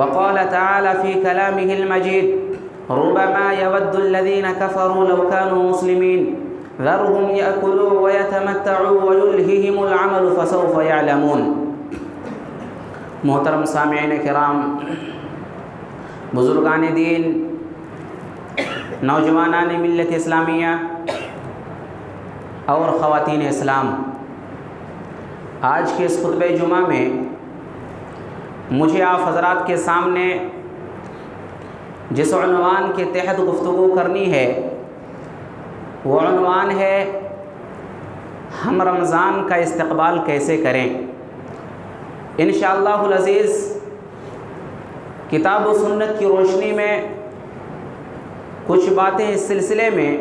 وقال تعالى في كلامه المجيد ربما يود الذين كفروا لو كانوا مسلمين ذرهم يأكلوا ويتمتعوا ويلههم العمل فسوف يعلمون۔ محترم سامعین کرام، بزرگان دین، نوجوانان ملت اسلامیہ اور خواتین اسلام، آج کے اس خطبہ جمعہ میں مجھے آپ حضرات کے سامنے جس عنوان کے تحت گفتگو کرنی ہے وہ عنوان ہے ہم رمضان کا استقبال کیسے کریں۔ انشاءاللہ العزیز کتاب و سنت کی روشنی میں کچھ باتیں اس سلسلے میں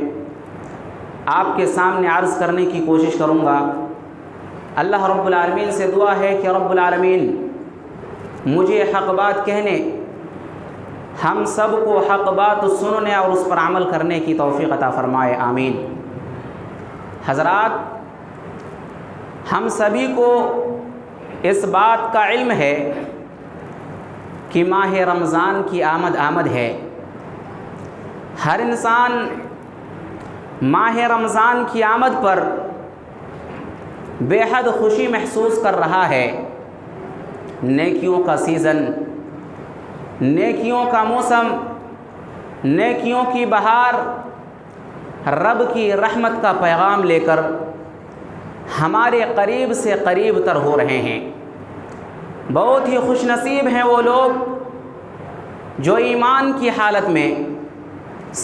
آپ کے سامنے عرض کرنے کی کوشش کروں گا۔ اللہ رب العالمین سے دعا ہے کہ رب العالمین مجھے حق بات کہنے، ہم سب کو حق بات سننے اور اس پر عمل کرنے کی توفیق عطا فرمائے، آمین۔ حضرات، ہم سبھی کو اس بات کا علم ہے کہ ماہ رمضان کی آمد ہے۔ ہر انسان ماہ رمضان کی آمد پر بے حد خوشی محسوس کر رہا ہے۔ نیکیوں کا سیزن، نیکیوں کا موسم، نیکیوں کی بہار، رب کی رحمت کا پیغام لے کر ہمارے قریب سے قریب تر ہو رہے ہیں۔ بہت ہی خوش نصیب ہیں وہ لوگ جو ایمان کی حالت میں،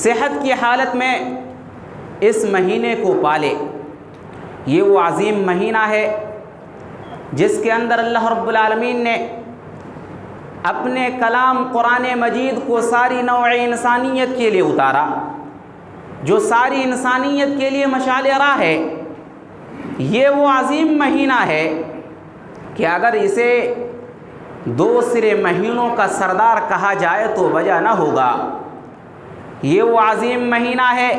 صحت کی حالت میں اس مہینے کو پالے۔ یہ وہ عظیم مہینہ ہے جس کے اندر اللہ رب العالمین نے اپنے کلام قرآن مجید کو ساری نوع انسانیت کے لیے اتارا، جو ساری انسانیت کے لیے مشعل راہ ہے۔ یہ وہ عظیم مہینہ ہے کہ اگر اسے دوسرے مہینوں کا سردار کہا جائے تو وجہ نہ ہوگا۔ یہ وہ عظیم مہینہ ہے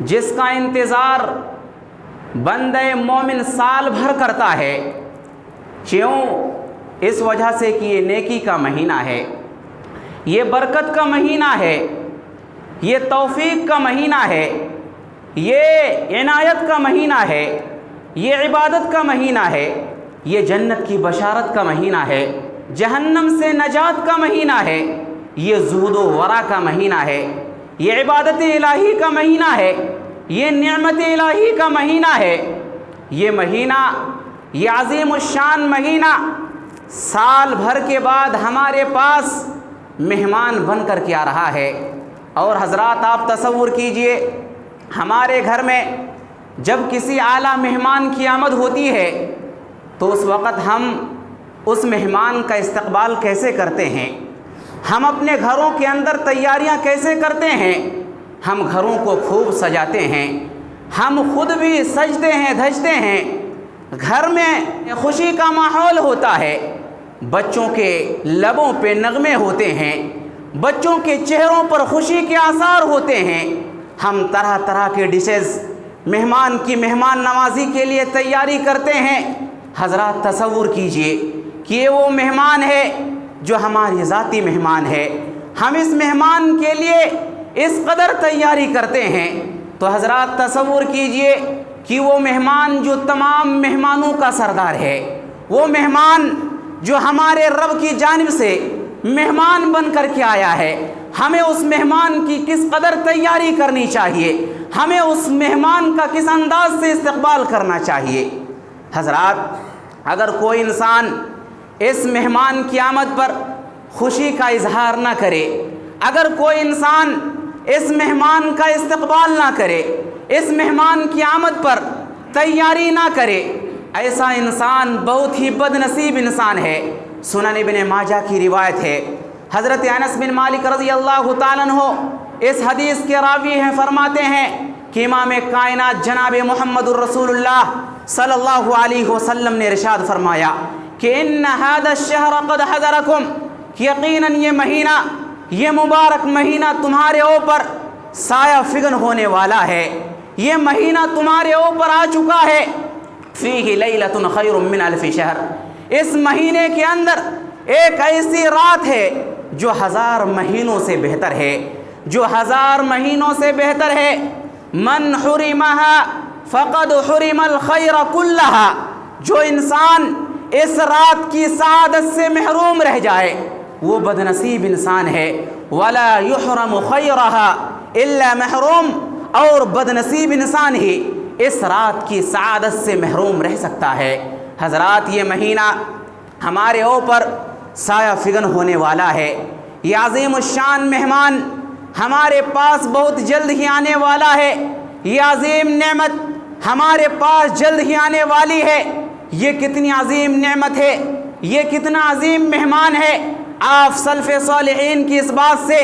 جس کا انتظار بندہ مومن سال بھر کرتا ہے۔ کیوں؟ اس وجہ سے کہ یہ نیکی کا مہینہ ہے، یہ برکت کا مہینہ ہے، یہ توفیق کا مہینہ ہے، یہ عنایت کا مہینہ ہے، یہ عبادت کا مہینہ ہے، یہ جنت کی بشارت کا مہینہ ہے، جہنم سے نجات کا مہینہ ہے، یہ زہد و ورع کا مہینہ ہے، یہ عبادت الہی کا مہینہ ہے، یہ نعمت الہی کا مہینہ ہے۔ یہ مہینہ، یہ عظیم الشان مہینہ سال بھر کے بعد ہمارے پاس مہمان بن کر کے آ رہا ہے۔ اور حضرات، آپ تصور کیجئے ہمارے گھر میں جب کسی اعلیٰ مہمان کی آمد ہوتی ہے تو اس وقت ہم اس مہمان کا استقبال کیسے کرتے ہیں، ہم اپنے گھروں کے اندر تیاریاں کیسے کرتے ہیں۔ ہم گھروں کو خوب سجاتے ہیں، ہم خود بھی سجتے ہیں، دھجتے ہیں، گھر میں خوشی کا ماحول ہوتا ہے، بچوں کے لبوں پہ نغمے ہوتے ہیں، بچوں کے چہروں پر خوشی کے آثار ہوتے ہیں۔ ہم طرح طرح کے ڈشز مہمان کی مہمان نوازی کے لیے تیاری کرتے ہیں۔ حضرات تصور کیجئے کہ یہ وہ مہمان ہے جو ہماری ذاتی مہمان ہے، ہم اس مہمان کے لیے اس قدر تیاری کرتے ہیں۔ تو حضرات تصور کیجئے کہ وہ مہمان جو تمام مہمانوں کا سردار ہے، وہ مہمان جو ہمارے رب کی جانب سے مہمان بن کر کے آیا ہے، ہمیں اس مہمان کی کس قدر تیاری کرنی چاہیے، ہمیں اس مہمان کا کس انداز سے استقبال کرنا چاہیے۔ حضرات، اگر کوئی انسان اس مہمان کی آمد پر خوشی کا اظہار نہ کرے، اگر کوئی انسان اس مہمان کا استقبال نہ کرے، اس مہمان کی آمد پر تیاری نہ کرے، ایسا انسان بہت ہی بد نصیب انسان ہے۔ سنن ابن ماجہ کی روایت ہے، حضرت انس بن مالک رضی اللہ تعالیٰ عنہ اس حدیث کے راوی ہیں، فرماتے ہیں کہ امام کائنات جناب محمد الرسول اللہ صلی اللہ علیہ وسلم نے ارشاد فرمایا کہ ان هذا الشهر قد حضرکم، یقیناً یہ مہینہ، یہ مبارک مہینہ تمہارے اوپر سایہ فگن ہونے والا ہے، یہ مہینہ تمہارے اوپر آ چکا ہے۔ فیہ لیلۃ خیر من الف شہر، اس مہینے کے اندر، ایک ایسی رات ہے جو 1000 مہینوں سے بہتر ہے، جو 1000 مہینوں سے بہتر ہے۔ من حرمها فقد حرم الخیر کلہا، جو انسان اس رات کی سعادت سے محروم رہ جائے وہ بدنصیب انسان ہے۔ ولا یحرم خیرہا الا محروم، اور بدنصیب انسان ہی اس رات کی سعادت سے محروم رہ سکتا ہے۔ حضرات، یہ مہینہ ہمارے اوپر سایہ فگن ہونے والا ہے۔ یہ عظیم الشان مہمان ہمارے پاس بہت جلد ہی آنے والا ہے۔ یہ عظیم نعمت ہمارے پاس جلد ہی آنے والی ہے۔ یہ کتنی عظیم نعمت ہے، یہ کتنا عظیم مہمان ہے۔ آپ سلف صالحین کی اس بات سے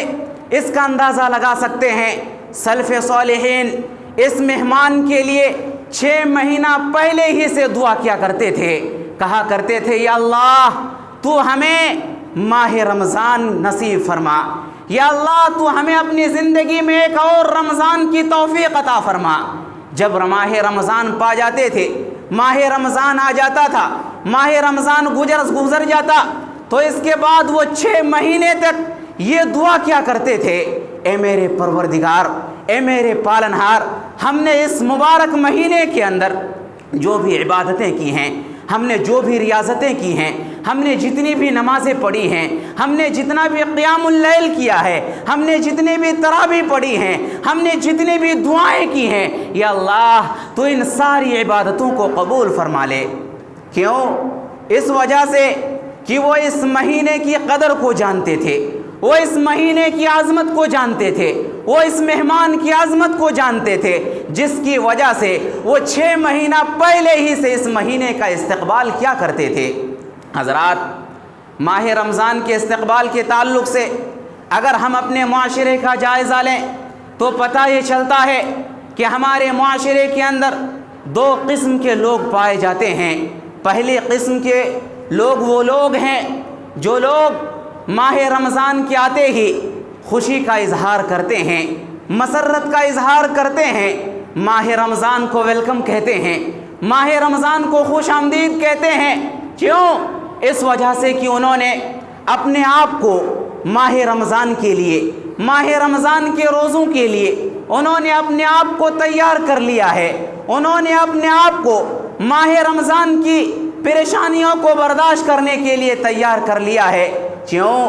اس کا اندازہ لگا سکتے ہیں۔ سلف صالحین اس مہمان کے لیے 6 مہینہ پہلے ہی سے دعا کیا کرتے تھے، کہا کرتے تھے یا اللہ تو ہمیں ماہ رمضان نصیب فرما، یا اللہ تو ہمیں اپنی زندگی میں ایک اور رمضان کی توفیق عطا فرما۔ جب ماہ رمضان پا جاتے تھے، ماہ رمضان آ جاتا تھا، ماہ رمضان گزر جاتا تو اس کے بعد وہ 6 مہینے تک یہ دعا کیا کرتے تھے، اے میرے پروردگار، اے میرے پالنہار، ہم نے اس مبارک مہینے کے اندر جو بھی عبادتیں کی ہیں، ہم نے جو بھی ریاضتیں کی ہیں، ہم نے جتنی بھی نمازیں پڑھی ہیں، ہم نے جتنا بھی قیام اللیل کیا ہے، ہم نے جتنی بھی تراویح پڑھی ہیں، ہم نے جتنی بھی دعائیں کی ہیں، یا اللہ تو ان ساری عبادتوں کو قبول فرما لے۔ کیوں؟ اس وجہ سے کہ وہ اس مہینے کی قدر کو جانتے تھے، وہ اس مہینے کی عظمت کو جانتے تھے، وہ اس مہمان کی عظمت کو جانتے تھے، جس کی وجہ سے وہ 6 مہینہ پہلے ہی سے اس مہینے کا استقبال کیا کرتے تھے۔ حضرات، ماہ رمضان کے استقبال کے تعلق سے اگر ہم اپنے معاشرے کا جائزہ لیں تو پتہ یہ چلتا ہے کہ ہمارے معاشرے کے اندر 2 قسم کے لوگ پائے جاتے ہیں۔ پہلی قسم کے لوگ وہ لوگ ہیں جو لوگ ماہ رمضان کے آتے ہی خوشی کا اظہار کرتے ہیں، مسرت کا اظہار کرتے ہیں، ماہ رمضان کو ویلکم کہتے ہیں، ماہ رمضان کو خوش آمدید کہتے ہیں۔ کیوں؟ اس وجہ سے کہ انہوں نے اپنے آپ کو ماہ رمضان کے لیے، ماہ رمضان کے روزوں کے لیے انہوں نے اپنے آپ کو تیار کر لیا ہے، انہوں نے اپنے آپ کو ماہ رمضان کی پریشانیوں کو برداشت کرنے کے لیے تیار کر لیا ہے۔ کیوں؟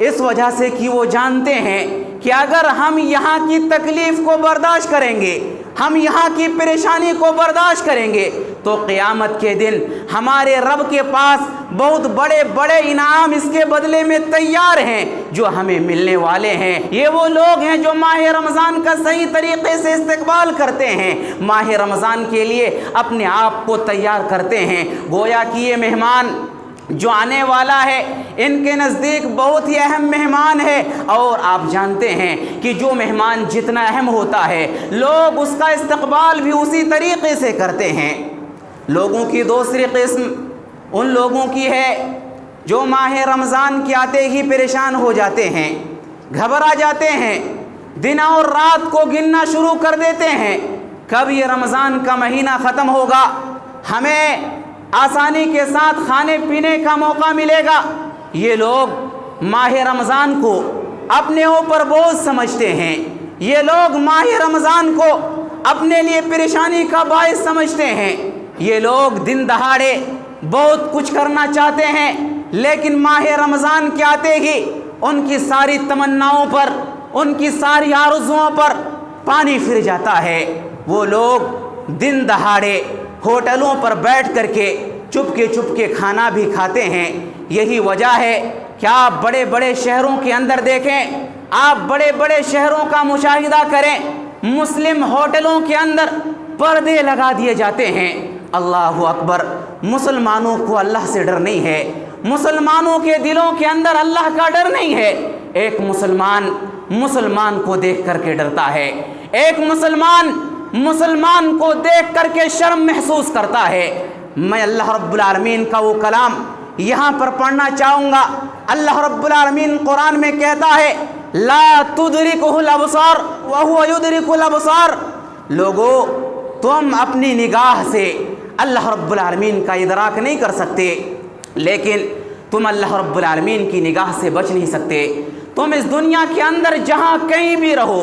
اس وجہ سے کہ وہ جانتے ہیں کہ اگر ہم یہاں کی تکلیف کو برداشت کریں گے، ہم یہاں کی پریشانی کو برداشت کریں گے تو قیامت کے دن ہمارے رب کے پاس بہت بڑے بڑے انعام اس کے بدلے میں تیار ہیں جو ہمیں ملنے والے ہیں۔ یہ وہ لوگ ہیں جو ماہ رمضان کا صحیح طریقے سے استقبال کرتے ہیں، ماہ رمضان کے لیے اپنے آپ کو تیار کرتے ہیں۔ گویا کہ یہ مہمان جو آنے والا ہے ان کے نزدیک بہت ہی اہم مہمان ہے، اور آپ جانتے ہیں کہ جو مہمان جتنا اہم ہوتا ہے لوگ اس کا استقبال بھی اسی طریقے سے کرتے ہیں۔ لوگوں کی دوسری قسم ان لوگوں کی ہے جو ماہ رمضان کے آتے ہی پریشان ہو جاتے ہیں، گھبرا جاتے ہیں، دن اور رات کو گننا شروع کر دیتے ہیں، کب یہ رمضان کا مہینہ ختم ہوگا، ہمیں آسانی کے ساتھ کھانے پینے کا موقع ملے گا۔ یہ لوگ ماہ رمضان کو اپنے اوپر بوجھ سمجھتے ہیں، یہ لوگ ماہ رمضان کو اپنے لیے پریشانی کا باعث سمجھتے ہیں، یہ لوگ دن دہاڑے بہت کچھ کرنا چاہتے ہیں لیکن ماہ رمضان کے آتے ہی ان کی ساری تمناؤں پر، ان کی ساری آرزوؤں پر پانی پھر جاتا ہے۔ وہ لوگ دن دہاڑے ہوٹلوں پر بیٹھ کر کے چپ کے کھانا بھی کھاتے ہیں۔ یہی وجہ ہے کہ آپ بڑے بڑے شہروں کے اندر دیکھیں، آپ بڑے بڑے شہروں کا مشاہدہ کریں، مسلم ہوٹلوں کے اندر پردے لگا دیے جاتے ہیں۔ اللہ اکبر! مسلمانوں کو اللہ سے ڈر نہیں ہے، مسلمانوں کے دلوں کے اندر اللہ کا ڈر نہیں ہے۔ ایک مسلمان کو دیکھ کر کے ڈرتا ہے، ایک مسلمان کو دیکھ کر کے شرم محسوس کرتا ہے۔ میں اللہ رب العالمین کا وہ کلام یہاں پر پڑھنا چاہوں گا۔ اللہ رب العالمین قرآن میں کہتا ہے لا تدرکہ الابصار وہو یدرک الابصار، لوگو تم اپنی نگاہ سے اللہ رب العالمین کا ادراک نہیں کر سکتے، لیکن تم اللہ رب العالمین کی نگاہ سے بچ نہیں سکتے. تم اس دنیا کے اندر جہاں کہیں بھی رہو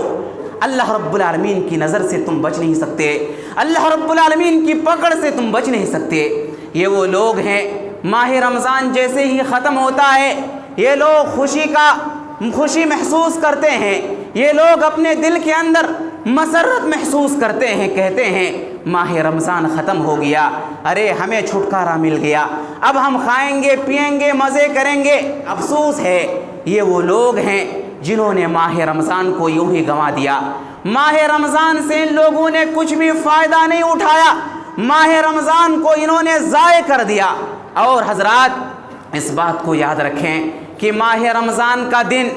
اللہ رب العالمین کی نظر سے تم بچ نہیں سکتے, اللہ رب العالمین کی پکڑ سے تم بچ نہیں سکتے. یہ وہ لوگ ہیں ماہ رمضان جیسے ہی ختم ہوتا ہے یہ لوگ خوشی محسوس کرتے ہیں, یہ لوگ اپنے دل کے اندر مسرت محسوس کرتے ہیں, کہتے ہیں ماہ رمضان ختم ہو گیا, ارے ہمیں چھٹکارا مل گیا, اب ہم کھائیں گے پئیں گے مزے کریں گے. افسوس ہے یہ وہ لوگ ہیں جنہوں نے ماہ رمضان کو یوں ہی گنوا دیا. ماہ رمضان سے ان لوگوں نے کچھ بھی فائدہ نہیں اٹھایا, ماہ رمضان کو انہوں نے ضائع کر دیا. اور حضرات اس بات کو یاد رکھیں کہ ماہ رمضان کا دن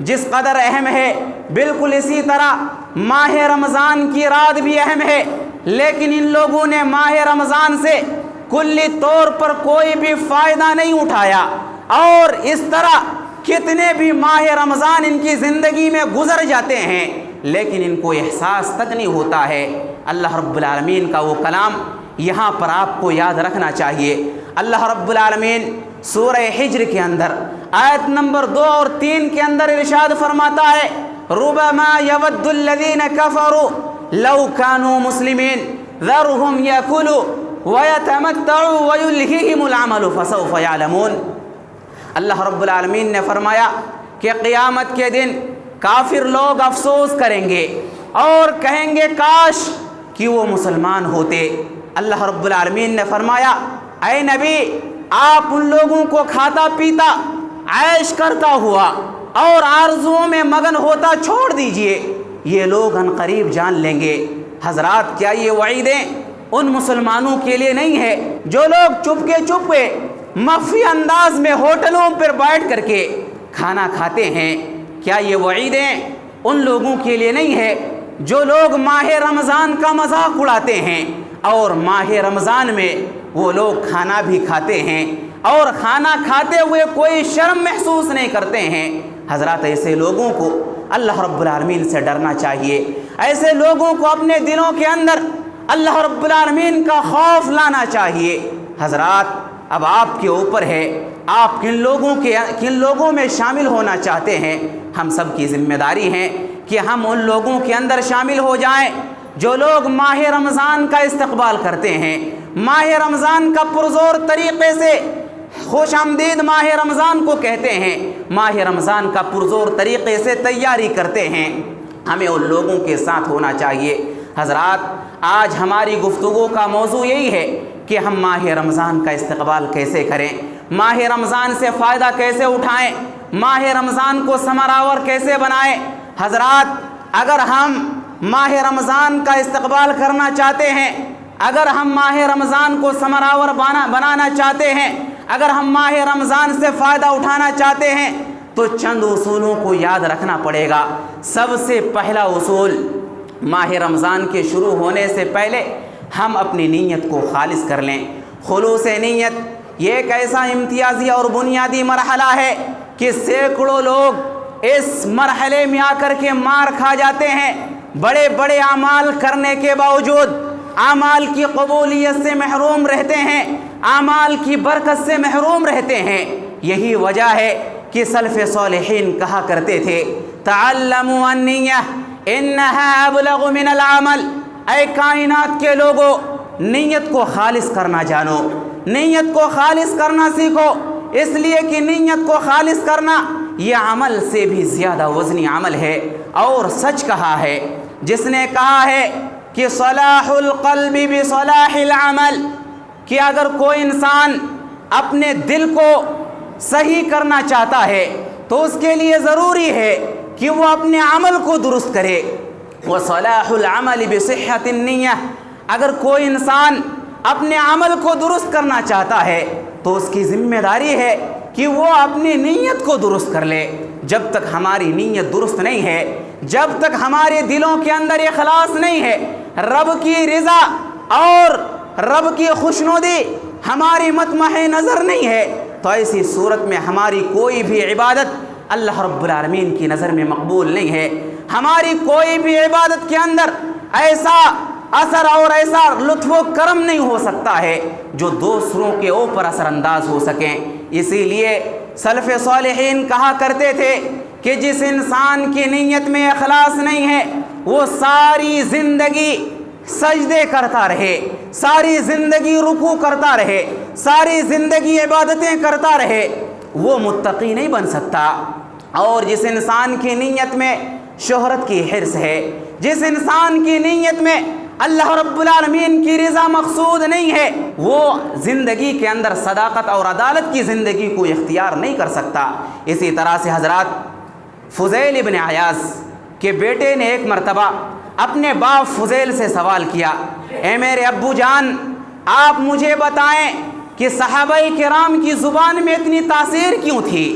جس قدر اہم ہے بالکل اسی طرح ماہ رمضان کی رات بھی اہم ہے, لیکن ان لوگوں نے ماہ رمضان سے کلی طور پر کوئی بھی فائدہ نہیں اٹھایا. اور اس طرح کتنے بھی ماہ رمضان ان کی زندگی میں گزر جاتے ہیں لیکن ان کو احساس تک نہیں ہوتا ہے. اللہ رب العالمین کا وہ کلام یہاں پر آپ کو یاد رکھنا چاہیے. اللہ رب العالمین سورہ حجر کے اندر آیت نمبر 2 اور 3 کے اندر ارشاد فرماتا ہے ربما یود الذین کفروا لو کانوا مسلمین ذرهم یاکلوا ویتمتعوا ویلہہم العمل فسوف یعلمون. اللہ رب العالمین نے فرمایا کہ قیامت کے دن کافر لوگ افسوس کریں گے اور کہیں گے کاش کہ وہ مسلمان ہوتے. اللہ رب العالمین نے فرمایا اے نبی آپ ان لوگوں کو کھاتا پیتا عیش کرتا ہوا اور آرزوؤں میں مگن ہوتا چھوڑ دیجئے, یہ لوگ عنقریب جان لیں گے. حضرات کیا یہ وعیدیں ان مسلمانوں کے لیے نہیں ہے جو لوگ چپ کے مخفی انداز میں ہوٹلوں پر بیٹھ کر کے کھانا کھاتے ہیں؟ کیا یہ وعیدیں ان لوگوں کے لیے نہیں ہے جو لوگ ماہ رمضان کا مذاق اڑاتے ہیں اور ماہ رمضان میں وہ لوگ کھانا بھی کھاتے ہیں اور کھانا کھاتے ہوئے کوئی شرم محسوس نہیں کرتے ہیں؟ حضرات ایسے لوگوں کو اللہ رب العالمین سے ڈرنا چاہیے, ایسے لوگوں کو اپنے دلوں کے اندر اللہ رب العالمین کا خوف لانا چاہیے. حضرات اب آپ کے اوپر ہے آپ کن لوگوں میں شامل ہونا چاہتے ہیں. ہم سب کی ذمہ داری ہے کہ ہم ان لوگوں کے اندر شامل ہو جائیں جو لوگ ماہ رمضان کا استقبال کرتے ہیں, ماہ رمضان کا پرزور طریقے سے خوش آمدید ماہ رمضان کو کہتے ہیں, ماہ رمضان کا پرزور طریقے سے تیاری کرتے ہیں. ہمیں ان لوگوں کے ساتھ ہونا چاہیے. حضرات آج ہماری گفتگو کا موضوع یہی ہے کہ ہم ماہ رمضان کا استقبال کیسے کریں, ماہ رمضان سے فائدہ کیسے اٹھائیں, ماہ رمضان کو ثمرآور کیسے بنائیں. حضرات اگر ہم ماہ رمضان کا استقبال کرنا چاہتے ہیں, اگر ہم ماہ رمضان کو ثمرآور بنانا چاہتے ہیں, اگر ہم ماہ رمضان سے فائدہ اٹھانا چاہتے ہیں تو چند اصولوں کو یاد رکھنا پڑے گا. سب سے پہلا اصول, ماہ رمضان کے شروع ہونے سے پہلے ہم اپنی نیت کو خالص کر لیں. خلوص نیت یہ ایک ایسا امتیازی اور بنیادی مرحلہ ہے کہ سینکڑوں لوگ اس مرحلے میں آ کر کے مار کھا جاتے ہیں. بڑے بڑے اعمال کرنے کے باوجود اعمال کی قبولیت سے محروم رہتے ہیں, اعمال کی برکت سے محروم رہتے ہیں. یہی وجہ ہے کہ سلف صالحین کہا کرتے تھے تعلموا النیہ انہا ابلغ من العمل. اے کائنات کے لوگوں نیت کو خالص کرنا جانو, نیت کو خالص کرنا سیکھو, اس لیے کہ نیت کو خالص کرنا یہ عمل سے بھی زیادہ وزنی عمل ہے. اور سچ کہا ہے جس نے کہا ہے کہ صلاح القلب بصلاح العمل, کہ اگر کوئی انسان اپنے دل کو صحیح کرنا چاہتا ہے تو اس کے لیے ضروری ہے کہ وہ اپنے عمل کو درست کرے. وصلاح العمل بصحة النیہ, اگر کوئی انسان اپنے عمل کو درست کرنا چاہتا ہے تو اس کی ذمہ داری ہے کہ وہ اپنی نیت کو درست کر لے. جب تک ہماری نیت درست نہیں ہے, جب تک ہمارے دلوں کے اندر اخلاص نہیں ہے, رب کی رضا اور رب کی خوشنودی ہماری مطمع نظر نہیں ہے, تو ایسی صورت میں ہماری کوئی بھی عبادت اللہ رب العالمین کی نظر میں مقبول نہیں ہے. ہماری کوئی بھی عبادت کے اندر ایسا اثر اور ایسا لطف و کرم نہیں ہو سکتا ہے جو دوسروں کے اوپر اثر انداز ہو سکیں. اسی لیے سلف صالحین کہا کرتے تھے کہ جس انسان کی نیت میں اخلاص نہیں ہے وہ ساری زندگی سجدے کرتا رہے، ساری زندگی رکوع کرتا رہے، ساری زندگی عبادتیں کرتا رہے، وہ متقی نہیں بن سکتا۔ اور جس انسان کی نیت میں شہرت کی حرص ہے، جس انسان کی نیت میں اللہ رب العالمین کی رضا مقصود نہیں ہے، وہ زندگی کے اندر صداقت اور عدالت کی زندگی کو اختیار نہیں کر سکتا۔ اسی طرح سے حضرات فضیل ابن عیاض کے بیٹے نے ایک مرتبہ اپنے باپ فضیل سے سوال کیا، اے میرے ابو جان، آپ مجھے بتائیں کہ صحابہ کرام کی زبان میں اتنی تاثیر کیوں تھی؟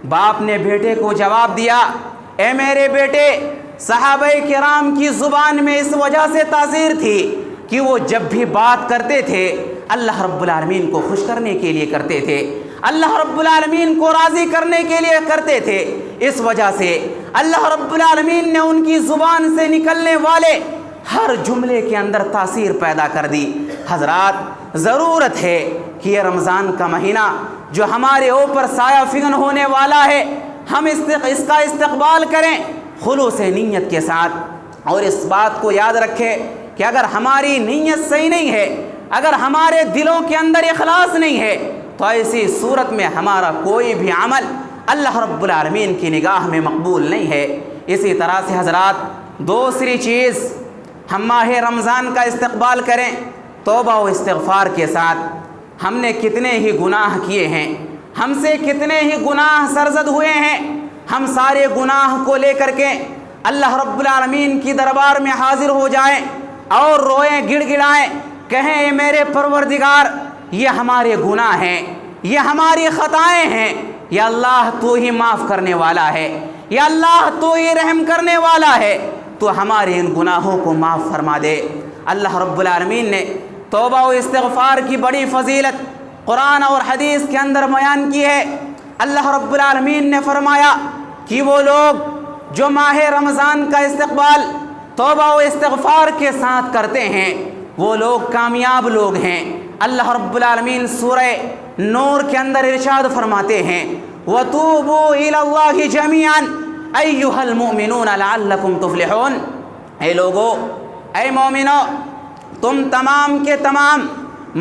باپ نے بیٹے کو جواب دیا، اے میرے بیٹے، صحابہ کرام کی زبان میں اس وجہ سے تاثیر تھی کہ وہ جب بھی بات کرتے تھے اللہ رب العالمین کو خوش کرنے کے لیے کرتے تھے، اللہ رب العالمین کو راضی کرنے کے لیے کرتے تھے۔ اس وجہ سے اللہ رب العالمین نے ان کی زبان سے نکلنے والے ہر جملے کے اندر تاثیر پیدا کر دی۔ حضرات، ضرورت ہے کہ یہ رمضان کا مہینہ جو ہمارے اوپر سایہ فگن ہونے والا ہے، ہم اس کا استقبال کریں خلوص نیت کے ساتھ، اور اس بات کو یاد رکھیں کہ اگر ہماری نیت صحیح نہیں ہے، اگر ہمارے دلوں کے اندر اخلاص نہیں ہے، تو ایسی صورت میں ہمارا کوئی بھی عمل اللہ رب العالمین کی نگاہ میں مقبول نہیں ہے۔ اسی طرح سے حضرات، دوسری چیز، ہم ماہ رمضان کا استقبال کریں توبہ و استغفار کے ساتھ۔ ہم نے کتنے ہی گناہ کیے ہیں، ہم سے کتنے ہی گناہ سرزد ہوئے ہیں، ہم سارے گناہ کو لے کر کے اللہ رب العالمین کی دربار میں حاضر ہو جائیں اور روئیں، گڑ گڑائیں، کہیں اے میرے پروردگار، یہ ہمارے گناہ ہیں، یہ ہماری خطائیں ہیں، یا اللہ تو ہی معاف کرنے والا ہے، یا اللہ تو ہی رحم کرنے والا ہے، تو ہمارے ان گناہوں کو معاف فرما دے۔ اللہ رب العالمین نے توبہ و استغفار کی بڑی فضیلت قرآن اور حدیث کے اندر بیان کی ہے۔ اللہ رب العالمین نے فرمایا کہ وہ لوگ جو ماہ رمضان کا استقبال توبہ و استغفار کے ساتھ کرتے ہیں وہ لوگ کامیاب لوگ ہیں۔ اللہ رب العالمین سورہ نور کے اندر ارشاد فرماتے ہیں، وَتُوبُوا إِلَى اللَّهِ جَمِيعًا أَيُّهَا الْمُؤْمِنُونَ لَعَلَّكُمْ تُفْلِحُونَ۔ اے لوگو، اے مومنو، تم تمام کے تمام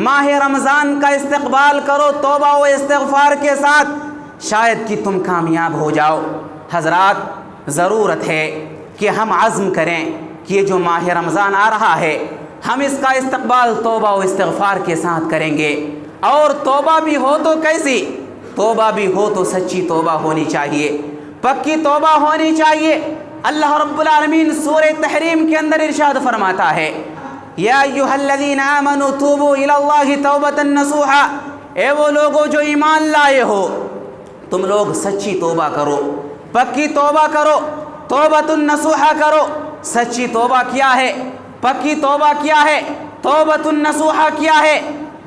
ماہ رمضان کا استقبال کرو توبہ و استغفار کے ساتھ، شاید کہ تم کامیاب ہو جاؤ۔ حضرات، ضرورت ہے کہ ہم عزم کریں کہ یہ جو ماہ رمضان آ رہا ہے ہم اس کا استقبال توبہ و استغفار کے ساتھ کریں گے۔ اور توبہ بھی ہو تو کیسی؟ توبہ بھی ہو تو سچی توبہ ہونی چاہیے، پکی توبہ ہونی چاہیے۔ اللہ رب العالمین سورہ تحریم کے اندر ارشاد فرماتا ہے، یا ایھا الذین آمنوا توبوا الی اللہ توبۃ نصوحا، اے وہ لوگو جو ایمان لائے ہو، تم لوگ سچی توبہ کرو، پکی توبہ کرو، توبۃ النصوحا کرو۔ سچی توبہ کیا ہے؟ پکی توبہ کیا ہے؟ توبۃ النصوحا کیا ہے؟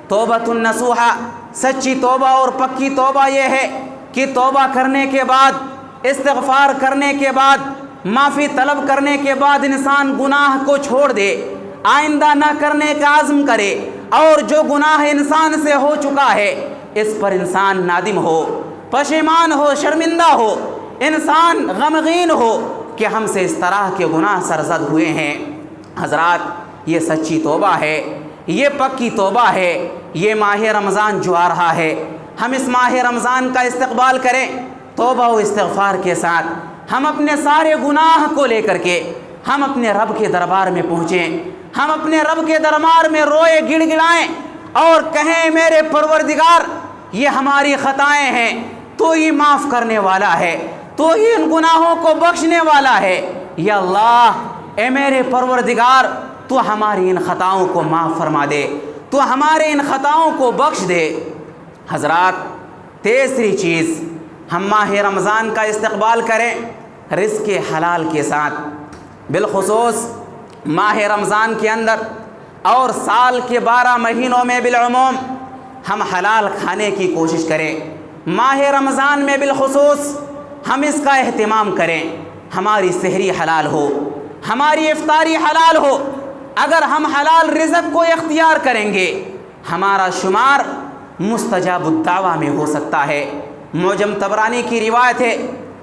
توبۃ النصوحا، سچی توبہ اور پکی توبہ یہ ہے کہ توبہ کرنے کے بعد، استغفار کرنے کے بعد، معافی طلب کرنے کے بعد انسان گناہ کو چھوڑ دے، آئندہ نہ کرنے کا عزم کرے، اور جو گناہ انسان سے ہو چکا ہے اس پر انسان نادم ہو، پشیمان ہو، شرمندہ ہو، انسان غمگین ہو کہ ہم سے اس طرح کے گناہ سرزد ہوئے ہیں۔ حضرات، یہ سچی توبہ ہے، یہ پکی توبہ ہے۔ یہ ماہ رمضان جو آ رہا ہے، ہم اس ماہ رمضان کا استقبال کریں توبہ و استغفار کے ساتھ۔ ہم اپنے سارے گناہ کو لے کر کے ہم اپنے رب کے دربار میں پہنچیں، ہم اپنے رب کے دربار میں روئے، گڑ گڑائیں اور کہیں میرے پروردگار، یہ ہماری خطائیں ہیں، تو ہی معاف کرنے والا ہے، تو ہی ان گناہوں کو بخشنے والا ہے۔ یا اللہ، اے میرے پروردگار، تو ہماری ان خطاؤں کو معاف فرما دے، تو ہمارے ان خطاؤں کو بخش دے۔ حضرات، تیسری چیز، ہم ماہ رمضان کا استقبال کریں رزق حلال کے ساتھ۔ بالخصوص ماہ رمضان کے اندر اور سال کے 12 مہینوں میں بالعموم ہم حلال کھانے کی کوشش کریں۔ ماہ رمضان میں بالخصوص ہم اس کا اہتمام کریں، ہماری سحری حلال ہو، ہماری افطاری حلال ہو۔ اگر ہم حلال رزق کو اختیار کریں گے، ہمارا شمار مستجاب الدعوہ میں ہو سکتا ہے۔ معجم طبرانی کی روایت ہے،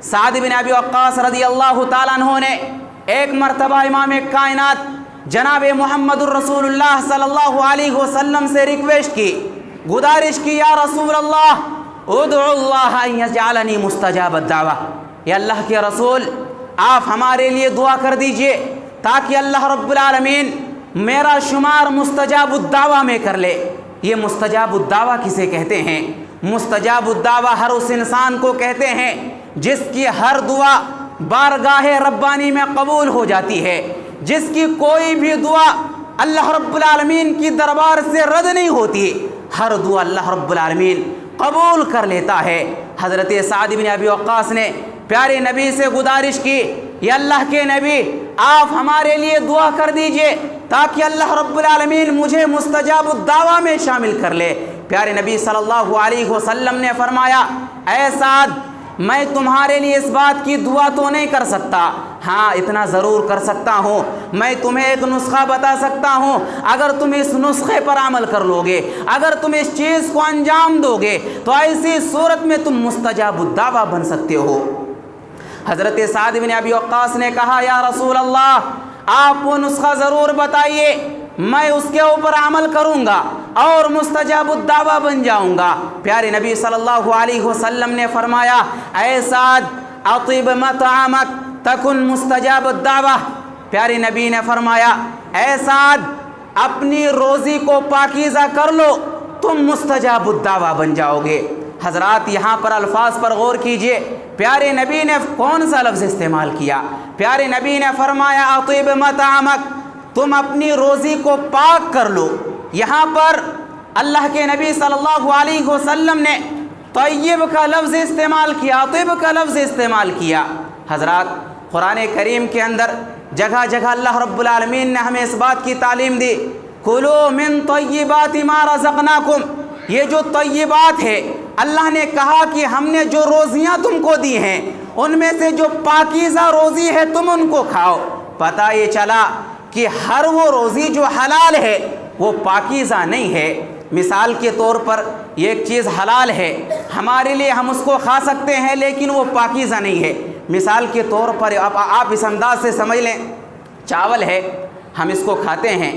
سعد بن ابی وقاص رضی اللہ تعالیٰ عنہ نے ایک مرتبہ امام کائنات جناب محمد الرسول اللہ صلی اللہ علیہ وسلم سے ریکویسٹ کی، گزارش کی، یا رسول اللہ ادعو اللہ ان یجعلنی مستجاب الدعوہ، یا اللہ کے رسول آپ ہمارے لیے دعا کر دیجئے تاکہ اللہ رب العالمین میرا شمار مستجاب الدعوہ میں کر لے۔ یہ مستجاب الدعوہ کسے کہتے ہیں؟ مستجاب الدعوہ ہر اس انسان کو کہتے ہیں جس کی ہر دعا بارگاہ ربانی میں قبول ہو جاتی ہے، جس کی کوئی بھی دعا اللہ رب العالمین کی دربار سے رد نہیں ہوتی، ہر دعا اللہ رب العالمین قبول کر لیتا ہے۔ حضرت سعد بن ابی وقاص نے پیارے نبی سے گزارش کی، یا اللہ کے نبی آپ ہمارے لیے دعا کر دیجئے تاکہ اللہ رب العالمین مجھے مستجاب الدعوہ میں شامل کر لے۔ پیارے نبی صلی اللہ علیہ وسلم نے فرمایا، اے سعد میں تمہارے لیے اس بات کی دعا تو نہیں کر سکتا، ہاں اتنا ضرور کر سکتا ہوں، میں تمہیں ایک نسخہ بتا سکتا ہوں، اگر تم اس نسخے پر عمل کر لو گے، اگر تم اس چیز کو انجام دو گے تو ایسی صورت میں تم مستجاب الدعوہ بن سکتے ہو۔ حضرت سعد بن ابی وقاص نے کہا، یا رسول اللہ آپ وہ نسخہ ضرور بتائیے، میں اس کے اوپر عمل کروں گا اور مستجاب الدعوہ بن جاؤں گا۔ پیارے نبی صلی اللہ علیہ وسلم نے فرمایا، اے سعد اطیب مطعمک تکن مستجاب الدعوہ۔ پیارے نبی نے فرمایا، اے سعد اپنی روزی کو پاکیزہ کر لو، تم مستجاب الدعوہ بن جاؤ گے۔ حضرات یہاں پر الفاظ پر غور کیجئے، پیارے نبی نے کون سا لفظ استعمال کیا؟ پیارے نبی نے فرمایا اطیب مطعمک، تم اپنی روزی کو پاک کر لو۔ یہاں پر اللہ کے نبی صلی اللہ علیہ وسلم نے طیب کا لفظ استعمال کیا، طیب کا لفظ استعمال کیا۔ حضرات قرآن کریم کے اندر جگہ جگہ اللہ رب العالمین نے ہمیں اس بات کی تعلیم دی، کلوا من طیبات ما رزقناکم، یہ جو طیبات ہے اللہ نے کہا کہ ہم نے جو روزیاں تم کو دی ہیں ان میں سے جو پاکیزہ روزی ہے تم ان کو کھاؤ۔ پتہ یہ چلا کہ ہر وہ روزی جو حلال ہے وہ پاکیزہ نہیں ہے۔ مثال کے طور پر ایک چیز حلال ہے ہمارے لیے، ہم اس کو کھا سکتے ہیں لیکن وہ پاکیزہ نہیں ہے۔ مثال کے طور پر آپ اس انداز سے سمجھ لیں، چاول ہے ہم اس کو کھاتے ہیں،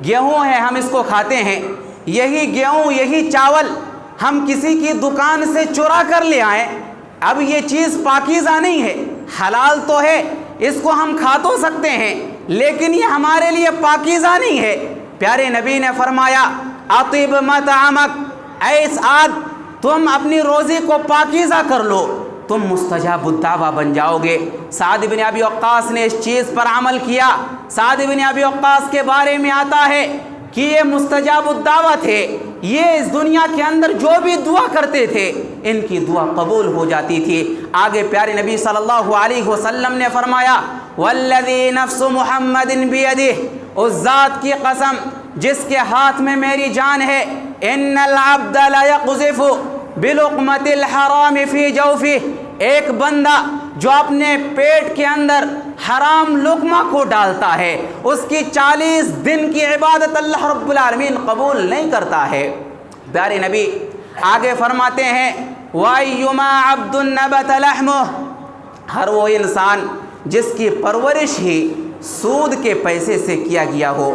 گیہوں ہے ہم اس کو کھاتے ہیں، یہی گیہوں یہی چاول ہم کسی کی دکان سے چرا کر لے آئیں، اب یہ چیز پاکیزہ نہیں ہے، حلال تو ہے، اس کو ہم کھا تو سکتے ہیں لیکن یہ ہمارے لیے پاکیزہ نہیں ہے۔ پیارے نبی نے فرمایا اطیب مطعمک، اے سعد تم اپنی روزی کو پاکیزہ کر لو، تم مستجاب الدعوہ بن جاؤ گے۔ سعد بن ابی وقاص نے اس چیز پر عمل کیا۔ سعد بن ابی وقاص کے بارے میں آتا ہے کہ یہ مستجاب الدعوہ تھے، یہ اس دنیا کے اندر جو بھی دعا کرتے تھے ان کی دعا قبول ہو جاتی تھی۔ آگے پیارے نبی صلی اللہ علیہ وسلم نے فرمایا، والذی نفس محمد بیدہ، اس ذات کی قسم جس کے ہاتھ میں میری جان ہے، ان العبد لیقذف بلقمۃ الحرام فی جوفہ، ایک بندہ جو اپنے پیٹ کے اندر حرام لقمہ کو ڈالتا ہے اس کی 40 دن کی عبادت اللہ رب العالمین قبول نہیں کرتا ہے۔ پیارے نبی آگے فرماتے ہیں، وَأَيُّمَا عَبْدٌ نَبَتَ لَحْمُهُ، ہر وہ انسان جس کی پرورش ہی سود کے پیسے سے کیا گیا ہو،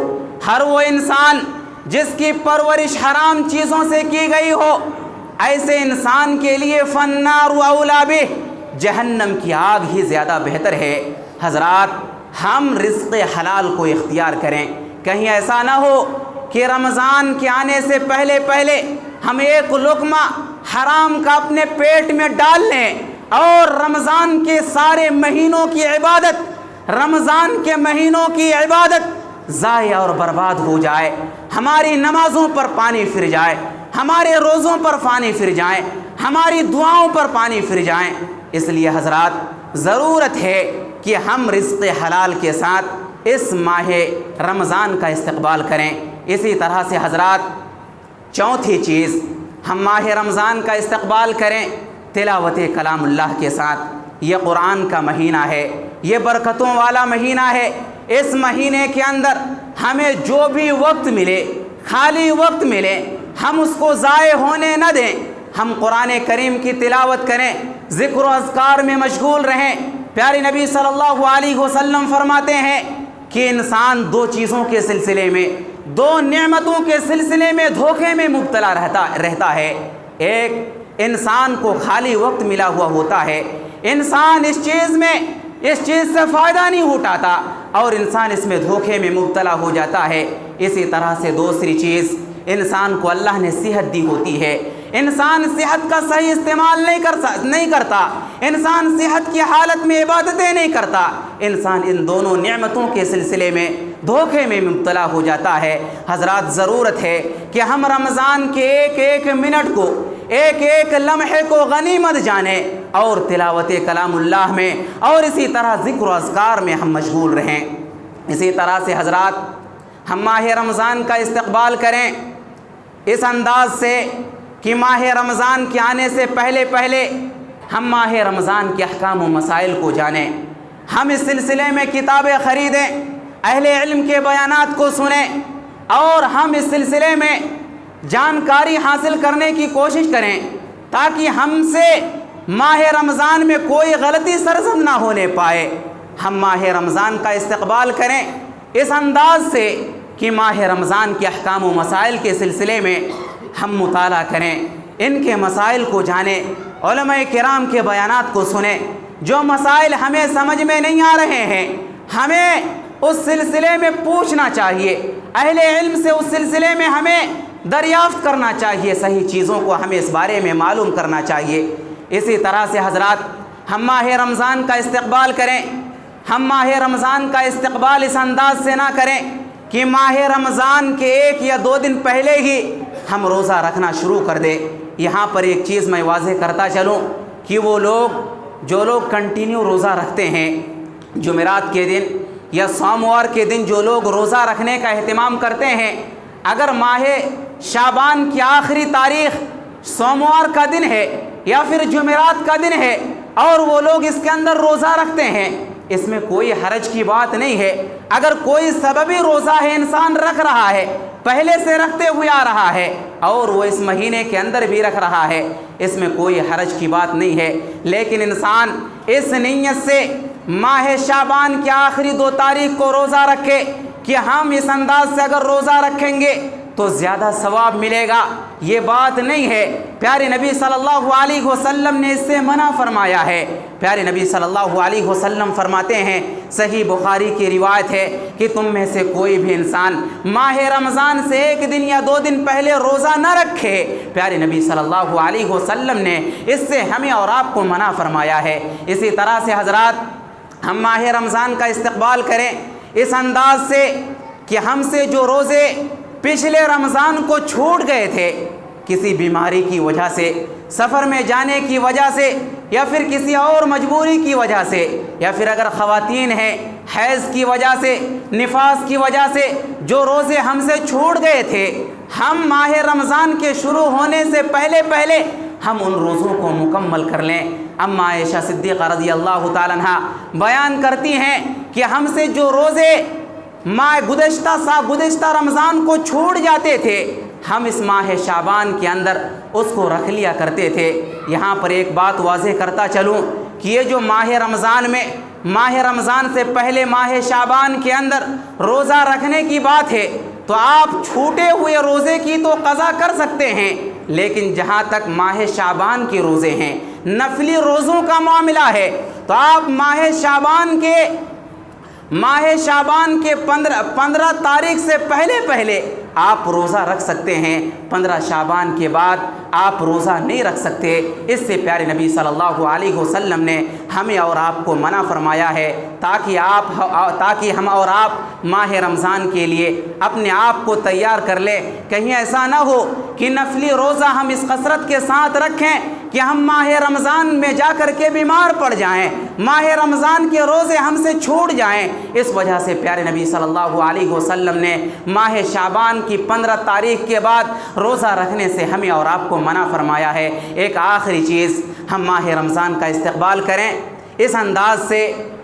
ہر وہ انسان جس کی پرورش حرام چیزوں سے کی گئی ہو، ایسے انسان کے لیے فَالنَّارُ أَوْلَىٰ بِهِ، جہنم کی آگ ہی زیادہ بہتر ہے۔ حضرات ہم رزق حلال کو اختیار کریں، کہیں ایسا نہ ہو کہ رمضان کے آنے سے پہلے پہلے ہم ایک لقمہ حرام کا اپنے پیٹ میں ڈال لیں اور رمضان کے سارے مہینوں کی عبادت، رمضان کے مہینوں کی عبادت ضائع اور برباد ہو جائے، ہماری نمازوں پر پانی پھر جائے، ہمارے روزوں پر پانی پھر جائیں، ہماری دعاؤں پر پانی پھر جائیں۔ اس لیے حضرات ضرورت ہے کہ ہم رزق حلال کے ساتھ اس ماہ رمضان کا استقبال کریں۔ اسی طرح سے حضرات چوتھی چیز، ہم ماہ رمضان کا استقبال کریں تلاوت کلام اللہ کے ساتھ۔ یہ قرآن کا مہینہ ہے، یہ برکتوں والا مہینہ ہے، اس مہینے کے اندر ہمیں جو بھی وقت ملے، خالی وقت ملے، ہم اس کو ضائع ہونے نہ دیں، ہم قرآن کریم کی تلاوت کریں، ذکر و اذکار میں مشغول رہیں۔ پیارے نبی صلی اللہ علیہ وسلم فرماتے ہیں کہ انسان دو چیزوں کے سلسلے میں، دو نعمتوں کے سلسلے میں دھوکے میں مبتلا رہتا ہے۔ ایک، انسان کو خالی وقت ملا ہوا ہوتا ہے، انسان اس چیز سے فائدہ نہیں اٹھاتا اور انسان اس میں دھوکے میں مبتلا ہو جاتا ہے۔ اسی طرح سے دوسری چیز، انسان کو اللہ نے صحت دی ہوتی ہے، انسان صحت کا صحیح استعمال نہیں کرتا، انسان صحت کی حالت میں عبادتیں نہیں کرتا، انسان ان دونوں نعمتوں کے سلسلے میں دھوکے میں مبتلا ہو جاتا ہے۔ حضرات، ضرورت ہے کہ ہم رمضان کے ایک ایک منٹ کو، ایک ایک لمحے کو غنیمت جانیں اور تلاوت کلام اللہ میں اور اسی طرح ذکر و اذکار میں ہم مشغول رہیں۔ اسی طرح سے حضرات، ہم ماہ رمضان کا استقبال کریں اس انداز سے کہ ماہ رمضان کے آنے سے پہلے ہم ماہ رمضان کے احکام و مسائل کو جانیں، ہم اس سلسلے میں کتابیں خریدیں، اہل علم کے بیانات کو سنیں اور ہم اس سلسلے میں جانکاری حاصل کرنے کی کوشش کریں تاکہ ہم سے ماہ رمضان میں کوئی غلطی سرزد نہ ہونے پائے۔ ہم ماہ رمضان کا استقبال کریں اس انداز سے کہ ماہ رمضان کے احکام و مسائل کے سلسلے میں ہم مطالعہ کریں، ان کے مسائل کو جانیں، علماء کرام کے بیانات کو سنیں۔ جو مسائل ہمیں سمجھ میں نہیں آ رہے ہیں ہمیں اس سلسلے میں پوچھنا چاہیے، اہل علم سے اس سلسلے میں ہمیں دریافت کرنا چاہیے، صحیح چیزوں کو ہمیں اس بارے میں معلوم کرنا چاہیے۔ اسی طرح سے حضرات، ہم ماہ رمضان کا استقبال کریں، ہم ماہ رمضان کا استقبال اس انداز سے نہ کریں کہ ماہ رمضان کے 1 یا 2 دن پہلے ہی ہم روزہ رکھنا شروع کر دیں۔ یہاں پر ایک چیز میں واضح کرتا چلوں کہ وہ لوگ جو لوگ کنٹینیو روزہ رکھتے ہیں، جمعرات کے دن یا سوموار کے دن جو لوگ روزہ رکھنے کا اہتمام کرتے ہیں، اگر ماہ شعبان کی آخری تاریخ سوموار کا دن ہے یا پھر جمعرات کا دن ہے اور وہ لوگ اس کے اندر روزہ رکھتے ہیں، اس میں کوئی حرج کی بات نہیں ہے۔ اگر کوئی سببی روزہ ہے، انسان رکھ رہا ہے، پہلے سے رکھتے ہوئے آ رہا ہے اور وہ اس مہینے کے اندر بھی رکھ رہا ہے، اس میں کوئی حرج کی بات نہیں ہے۔ لیکن انسان اس نیت سے ماہ شعبان کی آخری 2 تاریخ کو روزہ رکھے کہ ہم اس انداز سے اگر روزہ رکھیں گے تو زیادہ ثواب ملے گا، یہ بات نہیں ہے۔ پیارے نبی صلی اللہ علیہ وسلم نے اس سے منع فرمایا ہے۔ پیارے نبی صلی اللہ علیہ وسلم فرماتے ہیں، صحیح بخاری کی روایت ہے کہ تم میں سے کوئی بھی انسان ماہ رمضان سے 1 دن یا 2 دن پہلے روزہ نہ رکھے۔ پیارے نبی صلی اللہ علیہ وسلم نے اس سے ہمیں اور آپ کو منع فرمایا ہے۔ اسی طرح سے حضرات، ہم ماہ رمضان کا استقبال کریں اس انداز سے کہ ہم سے جو روزے پچھلے رمضان کو چھوٹ گئے تھے، کسی بیماری کی وجہ سے، سفر میں جانے کی وجہ سے یا پھر کسی اور مجبوری کی وجہ سے، یا پھر اگر خواتین ہیں حیض کی وجہ سے، نفاس کی وجہ سے جو روزے ہم سے چھوٹ گئے تھے، ہم ماہ رمضان کے شروع ہونے سے پہلے ہم ان روزوں کو مکمل کر لیں۔ اما عائشہ صدیقہ رضی اللہ تعالیٰ عنہ بیان کرتی ہیں کہ ہم سے جو روزے گزشتہ رمضان کو چھوٹ جاتے تھے، ہم اس ماہ شعبان کے اندر اس کو رکھ لیا کرتے تھے۔ یہاں پر ایک بات واضح کرتا چلوں کہ یہ جو ماہ رمضان سے پہلے ماہ شعبان کے اندر روزہ رکھنے کی بات ہے، تو آپ چھوٹے ہوئے روزے کی تو قضا کر سکتے ہیں، لیکن جہاں تک ماہ شعبان کے روزے ہیں، نفلی روزوں کا معاملہ ہے، تو آپ ماہ شعبان کے 15 تاریخ سے پہلے آپ روزہ رکھ سکتے ہیں۔ 15 شعبان کے بعد آپ روزہ نہیں رکھ سکتے۔ اس سے پیارے نبی صلی اللہ علیہ وسلم نے ہمیں اور آپ کو منع فرمایا ہے تاکہ ہم اور آپ ماہ رمضان کے لیے اپنے آپ کو تیار کر لیں۔ کہیں ایسا نہ ہو کہ نفلی روزہ ہم اس کثرت کے ساتھ رکھیں کہ ہم ماہ رمضان میں جا کر کے بیمار پڑ جائیں، ماہ رمضان کے روزے ہم سے چھوٹ جائیں۔ اس وجہ سے پیارے نبی صلی اللہ علیہ وسلم نے ماہ شعبان کی 15 تاریخ کے بعد روزہ رکھنے سے ہمیں اور آپ کو منع فرمایا ہے۔ ایک آخری چیز، ہم ماہ رمضان کا استقبال کریں اس انداز سے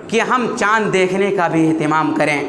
کہ ہم چاند دیکھنے کا بھی اہتمام کریں،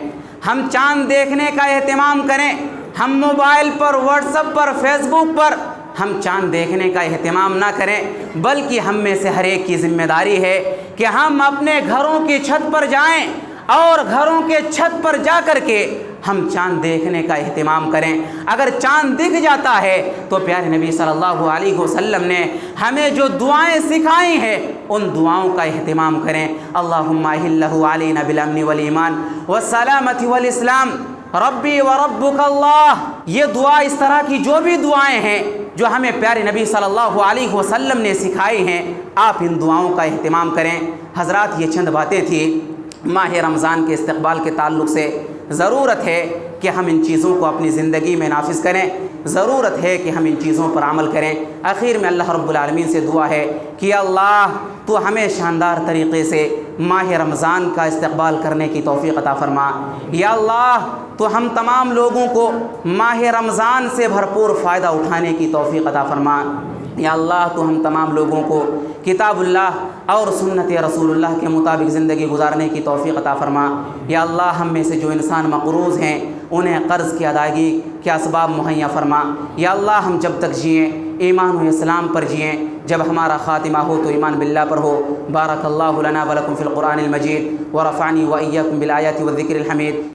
ہم چاند دیکھنے کا اہتمام کریں۔ ہم موبائل پر، واٹس ایپ پر، فیس بک پر ہم چاند دیکھنے کا اہتمام نہ کریں، بلکہ ہم میں سے ہر ایک کی ذمہ داری ہے کہ ہم اپنے گھروں کی چھت پر جائیں اور گھروں کے چھت پر جا کر کے ہم چاند دیکھنے کا اہتمام کریں۔ اگر چاند دکھ جاتا ہے تو پیارے نبی صلی اللہ علیہ وسلم نے ہمیں جو دعائیں سکھائی ہیں ان دعاؤں کا اہتمام کریں۔ اللہم احلہ علینا بالامن والایمان والسلامۃ والاسلام ربی وربک اللہ۔ یہ دعا، اس طرح کی جو بھی دعائیں ہیں جو ہمیں پیارے نبی صلی اللہ علیہ وسلم نے سکھائی ہیں، آپ ان دعاؤں کا اہتمام کریں۔ حضرات، یہ چند باتیں تھیں ماہ رمضان کے استقبال کے تعلق سے۔ ضرورت ہے کہ ہم ان چیزوں کو اپنی زندگی میں نافذ کریں، ضرورت ہے کہ ہم ان چیزوں پر عمل کریں۔ آخر میں اللہ رب العالمین سے دعا ہے کہ اللہ تو ہمیں شاندار طریقے سے ماہ رمضان کا استقبال کرنے کی توفیق عطا فرما۔ یا اللہ تو ہم تمام لوگوں کو ماہ رمضان سے بھرپور فائدہ اٹھانے کی توفیق عطا فرما۔ یا اللہ تو ہم تمام لوگوں کو کتاب اللہ اور سنت رسول اللہ کے مطابق زندگی گزارنے کی توفیق عطا فرما۔ یا اللہ ہم میں سے جو انسان مقروض ہیں انہیں قرض کی ادائیگی کے اسباب مہیا فرما۔ یا اللہ ہم جب تک جئیں ایمان و اسلام پر جئیں، جب ہمارا خاتمہ ہو تو ایمان باللہ پر ہو۔ بارک اللہ لنا ولکم فی القرآن المجید ورفعنی وإیاکم بالآیات والذکر الحمید۔